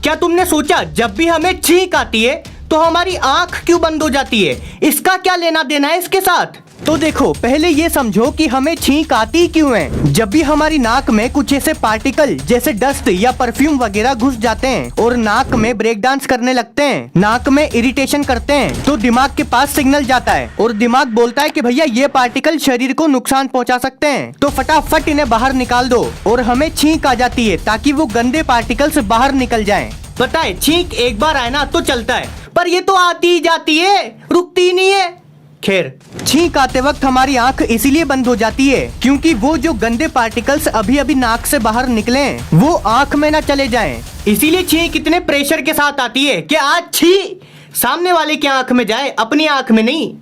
क्या तुमने सोचा जब भी हमें छींक आती है तो हमारी आंख क्यों बंद हो जाती है? इसका क्या लेना देना है इसके साथ? तो देखो, पहले ये समझो कि हमें छींक आती क्यों है। जब भी हमारी नाक में कुछ ऐसे पार्टिकल जैसे डस्ट या परफ्यूम वगैरह घुस जाते हैं और नाक में ब्रेक डांस करने लगते हैं, नाक में इरिटेशन करते हैं, तो दिमाग के पास सिग्नल जाता है और दिमाग बोलता है कि भैया ये पार्टिकल शरीर को नुकसान पहुंचा सकते हैं, तो फटाफट इन्हें बाहर निकाल दो। और हमें छींक आ जाती है ताकि वो गंदे पार्टिकल्स बाहर निकल जाएं। पता है, छींक एक बार आए ना तो चलता है, पर ये तो आती ही जाती है, रुकती ही नहीं है। खैर, छींक आते वक्त हमारी आंख इसीलिए बंद हो जाती है क्योंकि वो जो गंदे पार्टिकल्स अभी अभी नाक से बाहर निकले हैं वो आंख में ना चले जाएं। इसीलिए छींक इतने प्रेशर के साथ आती है कि आज छी सामने वाले की आंख में जाए, अपनी आंख में नहीं।